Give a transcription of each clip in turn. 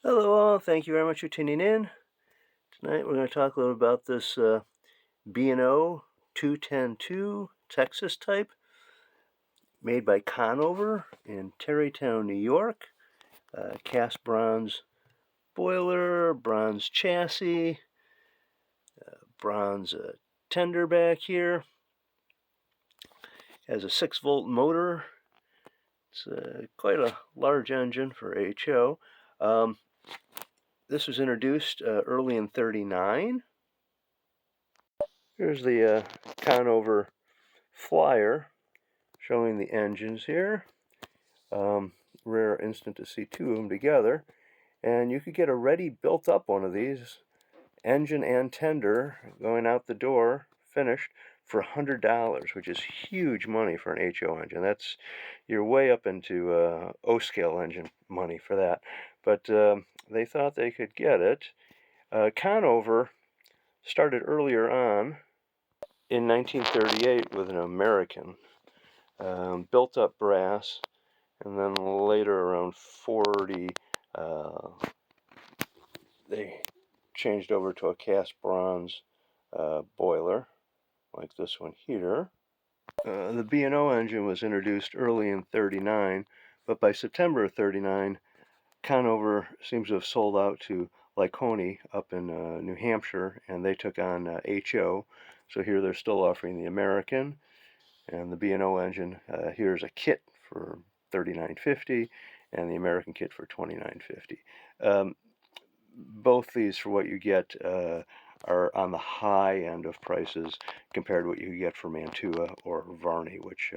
Hello all, thank you very much for tuning in. Tonight we're going to talk a little about this B&O 210-2 Texas type, made by Conover in Tarrytown, New York. Cast bronze boiler, bronze chassis, bronze tender back here. Has a 6-volt motor. It's quite a large engine for HO. This was introduced early in '39. Here's the Conover flyer showing the engines here. Rare instant to see two of them together. And you could get a ready built up one of these, engine and tender, going out the door, finished, for $100, which is huge money for an HO engine. You're way up into O-scale engine money for that. But they thought they could get it. Conover started earlier on in 1938 with an American, built up brass, and then later around 40 they changed over to a cast bronze boiler like this one here. The B&O engine was introduced early in '39, but by September of '39 Conover seems to have sold out to Lyconi up in New Hampshire, and they took on HO. So here they're still offering the American, and the B&O engine. Here's a kit for $39.50, and the American kit for $29.50. Both these, for what you get, are on the high end of prices compared to what you get for Mantua or Varney, which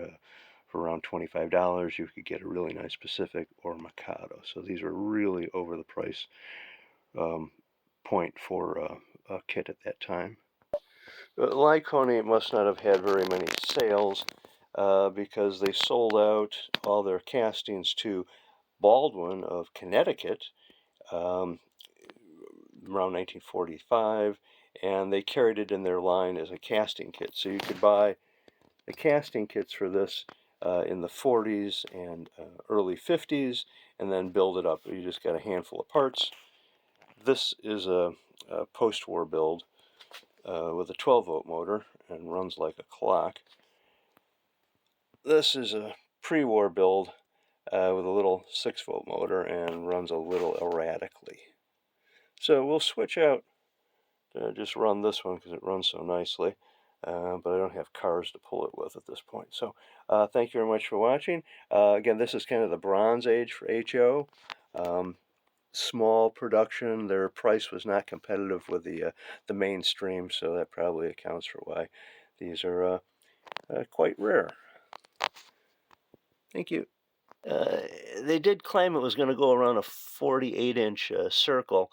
for around $25 you could get a really nice Pacific or Mikado. So these are really over the price point for a kit at that time. Lyconi must not have had very many sales because they sold out all their castings to Baldwin of Connecticut around 1945, and they carried it in their line as a casting kit. So you could buy the casting kits for this in the 40s and early 50s, and then build it up. You just got a handful of parts. This is a post-war build with a 12-volt motor and runs like a clock. This is a pre-war build with a little 6-volt motor and runs a little erratically. So we'll switch out to just run this one because it runs so nicely, but I don't have cars to pull it with at this point. So thank you very much for watching. Again, this is kind of the Bronze Age for HO. Small production. Their price was not competitive with the mainstream, so that probably accounts for why these are quite rare. Thank you. They did claim it was going to go around a 48-inch circle.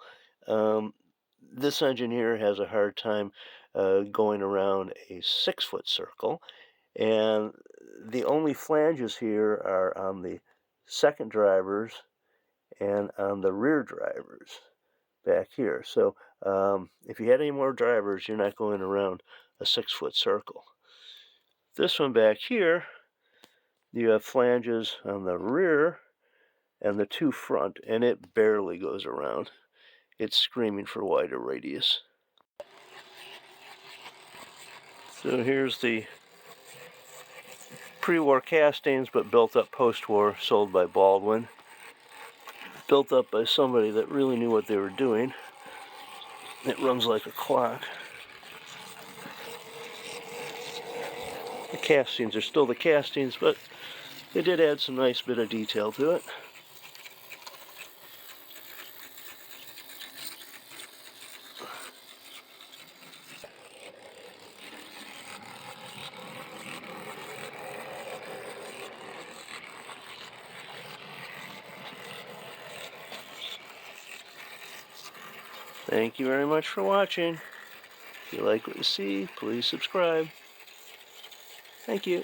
This engine here has a hard time going around a 6-foot circle, and the only flanges here are on the second drivers and on the rear drivers back here. So if you had any more drivers, you're not going around a 6-foot circle. This one back here, you have flanges on the rear and the two front, and it barely goes around. It's screaming for wider radius. So here's the pre-war castings, but built up post-war, sold by Baldwin. Built up by somebody that really knew what they were doing. It runs like a clock. The castings are still the castings, but they did add some nice bit of detail to it. Thank you very much for watching. If you like what you see, please subscribe. Thank you.